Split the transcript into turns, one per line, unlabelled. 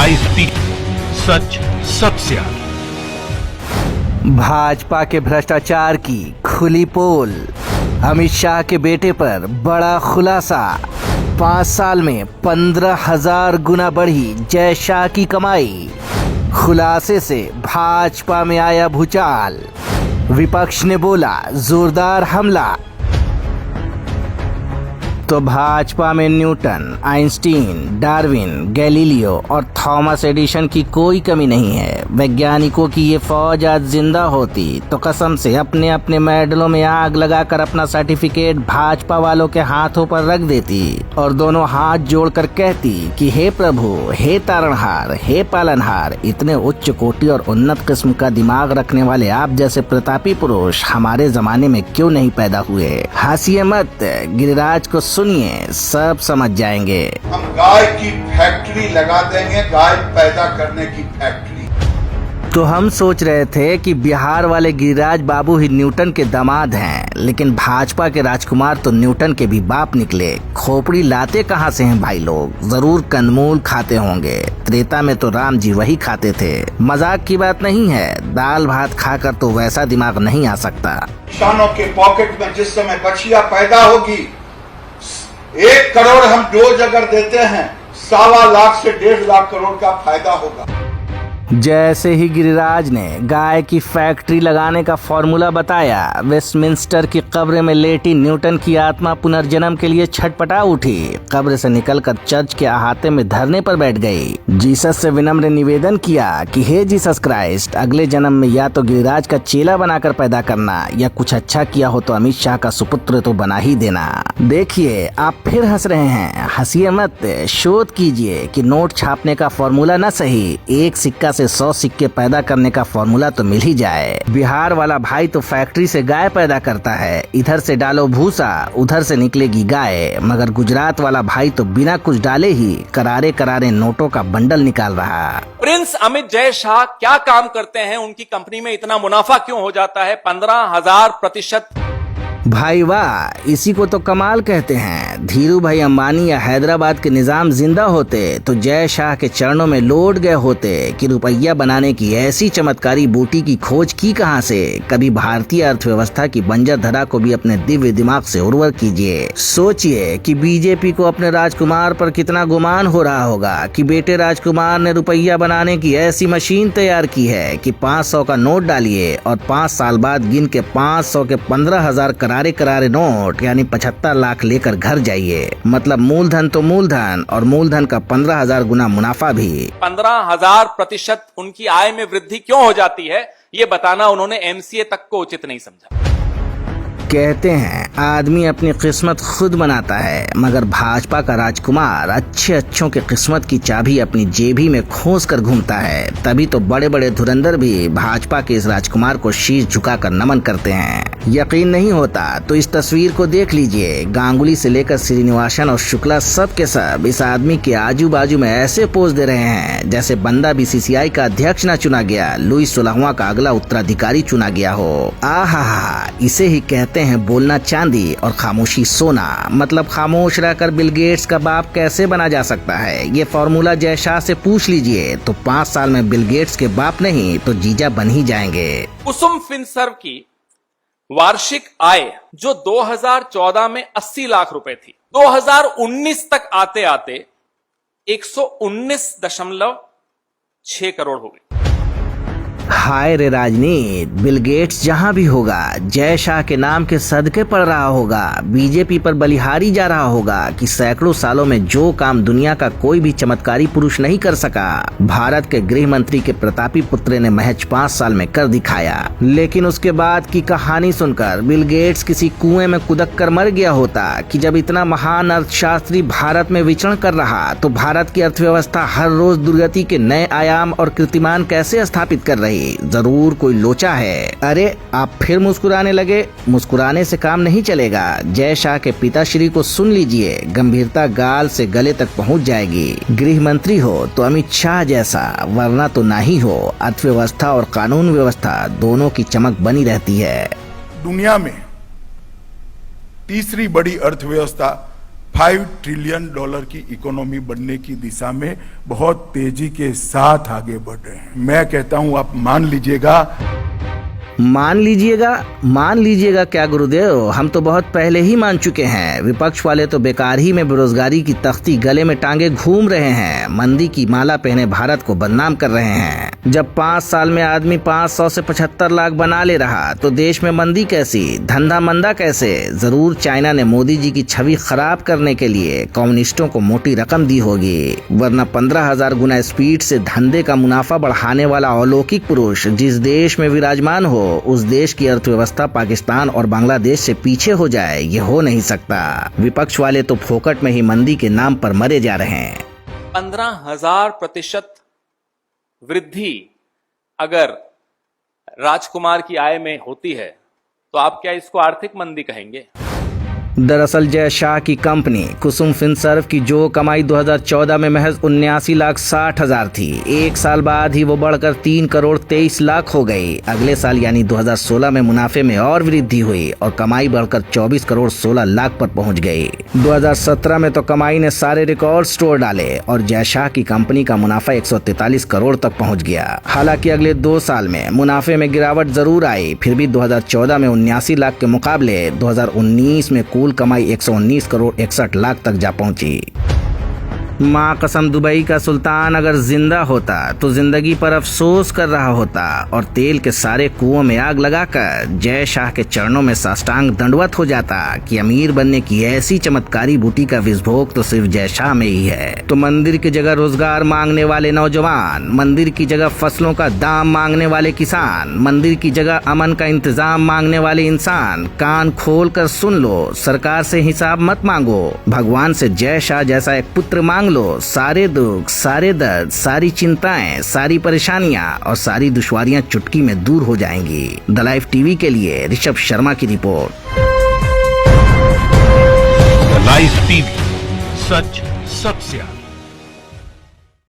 IST, सच सबसे आगे।
भाजपा के भ्रष्टाचार की खुली पोल। अमित शाह के बेटे पर बड़ा खुलासा। 5 साल में 15,000 गुना बढ़ी जय शाह की कमाई। खुलासे से भाजपा में आया भूचाल। विपक्ष ने बोला जोरदार हमला। तो भाजपा में न्यूटन, आइंस्टीन, डार्विन, गैलीलियो और थॉमस एडिशन की कोई कमी नहीं है। वैज्ञानिकों की ये फौज आज जिंदा होती तो कसम से अपने अपने मेडलों में आग लगाकर अपना सर्टिफिकेट भाजपा वालों के हाथों पर रख देती और दोनों हाथ जोड़कर कहती कि हे प्रभु, हे तारणहार, हे पालनहार, इतने उच्च कोटि और उन्नत किस्म का दिमाग रखने वाले आप जैसे प्रतापी पुरुष हमारे जमाने में क्यों नहीं पैदा हुए। हंसिए मत, गिरिराज को सुनिए, सब समझ जाएंगे।
हम गाय की फैक्ट्री लगा देंगे, गाय पैदा करने की फैक्ट्री।
तो हम सोच रहे थे कि बिहार वाले गिरिराज बाबू ही न्यूटन के दामाद हैं, लेकिन भाजपा के राजकुमार तो न्यूटन के भी बाप निकले। खोपड़ी लाते कहाँ से हैं भाई लोग? जरूर कंदमूल खाते होंगे। त्रेता में तो राम जी वही खाते थे। मजाक की बात नहीं है, दाल भात खाकर तो वैसा दिमाग नहीं आ सकता।
किसानों के पॉकेट में जिस समय बछिया पैदा होगी, 1 करोड़ हम डोज अगर देते हैं, 1.25 लाख से 1.5 लाख करोड़ का फायदा होगा।
जैसे ही गिरिराज ने गाय की फैक्ट्री लगाने का फॉर्मूला बताया, वेस्टमिंस्टर की कब्र में लेटी न्यूटन की आत्मा पुनर्जन्म के लिए छटपटा उठी। कब्र से निकलकर चर्च के अहाते में धरने पर बैठ गई। जीसस से विनम्र निवेदन किया कि हे जीसस क्राइस्ट, अगले जन्म में या तो गिरिराज का चेला बनाकर पैदा करना या कुछ अच्छा किया हो तो अमित शाह का सुपुत्र तो बना ही देना। देखिए, आप फिर हंस रहे हैं, हंसिए मत। शोध कीजिए कि नोट छापने का फॉर्मूला न सही, एक सिक्का से 100 सिक्के पैदा करने का फॉर्मूला तो मिल ही जाए। बिहार वाला भाई तो फैक्ट्री से गाय पैदा करता है, इधर से डालो भूसा उधर से निकलेगी गाय। मगर गुजरात वाला भाई तो बिना कुछ डाले ही करारे करारे नोटों का बंडल निकाल रहा।
प्रिंस अमित जय शाह क्या काम करते हैं? उनकी कंपनी में इतना मुनाफा क्यों हो जाता है? 15,000%।
भाई वाह, इसी को तो कमाल कहते हैं। धीरू भाई अंबानी या हैदराबाद के निजाम जिंदा होते तो जय शाह के चरणों में लौट गए होते कि रुपया बनाने की ऐसी चमत्कारी बूटी की खोज की कहां से। कभी भारतीय अर्थव्यवस्था की बंजर धरा को भी अपने दिव्य दिमाग से उर्वर कीजिए। सोचिए कि बीजेपी को अपने राजकुमार पर कितना गुमान हो रहा होगा कि बेटे राजकुमार ने रुपया बनाने की ऐसी मशीन तैयार की है कि 500 का नोट डालिए और 5 साल बाद गिन के 500 के 15,000 करारे करारे नोट यानी 75 लाख लेकर घर जाइए। मतलब मूलधन तो मूलधन और मूलधन का 15,000 गुना मुनाफा भी।
15,000% उनकी आय में वृद्धि क्यों हो जाती है, ये बताना उन्होंने MCA तक को उचित नहीं समझा।
कहते हैं आदमी अपनी किस्मत खुद बनाता है, मगर भाजपा का राजकुमार अच्छों के किस्मत की चाबी अपनी जेबी में खोस कर घूमता है। तभी तो बड़े बड़े धुरंधर भी भाजपा के इस राजकुमार को शीश झुकाकर नमन करते हैं। यकीन नहीं होता तो इस तस्वीर को देख लीजिए। गांगुली से लेकर श्रीनिवासन और शुक्ला सब के सब इस आदमी के आजू बाजू में ऐसे पोज दे रहे हैं जैसे बंदा BCCI का अध्यक्ष न चुना गया, लुईस 16वां का अगला उत्तराधिकारी चुना गया हो। आहा, इसे ही कहते हैं बोलना चांदी और खामोशी सोना। मतलब खामोश रहकर बिल गेट्स का बाप कैसे बना जा सकता है, ये फॉर्मूला जय शाह से पूछ लीजिए तो 5 साल में बिल गेट्स के बाप नहीं तो जीजा बन ही जाएंगे।
कुसुम फिनसर्व की वार्षिक आय जो 2014 में 80 लाख रुपए थी, 2019 तक आते आते 119.6 करोड़ हो गई।
हाय रे राजनीत, बिल गेट्स जहां भी होगा जय शाह के नाम के सदके पड़ रहा होगा। बीजेपी पर बलिहारी जा रहा होगा कि सैकड़ों सालों में जो काम दुनिया का कोई भी चमत्कारी पुरुष नहीं कर सका, भारत के गृह मंत्री के प्रतापी पुत्र ने महज 5 साल में कर दिखाया। लेकिन उसके बाद की कहानी सुनकर बिल गेट्स किसी कुएं में कुदक कर मर गया होता कि जब इतना महान अर्थशास्त्री भारत में विचरण कर रहा तो भारत की अर्थव्यवस्था हर रोज दुर्गति के नए आयाम और कीर्तिमान कैसे स्थापित कर रही। जरूर कोई लोचा है। अरे आप फिर मुस्कुराने लगे, मुस्कुराने से काम नहीं चलेगा। जय शाह के पिताश्री को सुन लीजिए, गंभीरता गाल से गले तक पहुंच जाएगी। गृह मंत्री हो तो अमित शाह जैसा, वरना तो ना ही हो। अर्थव्यवस्था और कानून व्यवस्था दोनों की चमक बनी रहती है।
दुनिया में तीसरी बड़ी अर्थव्यवस्था $5 ट्रिलियन की इकोनॉमी बनने की दिशा में बहुत तेजी के साथ आगे बढ़ रहे हैं। मैं कहता हूं आप मान
लीजिएगा क्या गुरुदेव, हम तो बहुत पहले ही मान चुके हैं। विपक्ष वाले तो बेकार ही में बेरोजगारी की तख्ती गले में टांगे घूम रहे हैं, मंदी की माला पहने भारत को बदनाम कर रहे हैं। जब 5 साल में आदमी 500 से 75 लाख बना ले रहा तो देश में मंदी कैसी, धंधा मंदा कैसे। जरूर चाइना ने मोदी जी की छवि खराब करने के लिए कम्युनिस्टों को मोटी रकम दी होगी, वरना 15,000 गुना स्पीड से धंधे का मुनाफा बढ़ाने वाला अलौकिक पुरुष जिस देश में विराजमान हो, उस देश की अर्थव्यवस्था पाकिस्तान और बांग्लादेश से पीछे हो जाए, ये हो नहीं सकता। विपक्ष वाले तो फोकट में ही मंदी के नाम पर मरे जा रहे हैं।
15,000% वृद्धि अगर राजकुमार की आय में होती है तो आप क्या इसको आर्थिक मंदी कहेंगे?
दरअसल जय शाह की कंपनी कुसुम फिनसर्व की जो कमाई 2014 में महज 79,60,000 थी, एक साल बाद ही वो बढ़कर 3 करोड़ 23 लाख हो गई। अगले साल यानी 2016 में मुनाफे में और वृद्धि हुई और कमाई बढ़कर 24 करोड़ 16 लाख पर पहुंच गई। 2017 में तो कमाई ने सारे रिकॉर्ड तोड़ डाले और जय शाह की कंपनी का मुनाफा 143 करोड़ तक पहुंच गया। हालांकि अगले 2 साल में मुनाफे में गिरावट जरूर आई, फिर भी 2014 में 79 लाख के मुकाबले 2019 में कुल कमाई 119 करोड़ 61 लाख तक जा पहुंची। माँ कसम दुबई का सुल्तान अगर जिंदा होता तो जिंदगी पर अफसोस कर रहा होता और तेल के सारे कुओं में आग लगाकर जय शाह के चरणों में साष्टांग दंडवत हो जाता कि अमीर बनने की ऐसी चमत्कारी बूटी का विस्भोग तो सिर्फ जय शाह में ही है। तो मंदिर की जगह रोजगार मांगने वाले नौजवान, मंदिर की जगह फसलों का दाम मांगने वाले किसान, मंदिर की जगह अमन का इंतजाम मांगने वाले इंसान, कान खोल कर सुन लो, सरकार से हिसाब मत मांगो, भगवान से जय शाह जैसा एक पुत्र मांग लो। सारे दुख, सारे दर्द, सारी चिंताएं, सारी परेशानियां और सारी दुश्वारियां चुटकी में दूर हो जाएंगी। द लाइफ टीवी के लिए ऋषभ शर्मा की रिपोर्ट।
द लाइफ टीवी, सच सबसे आगे।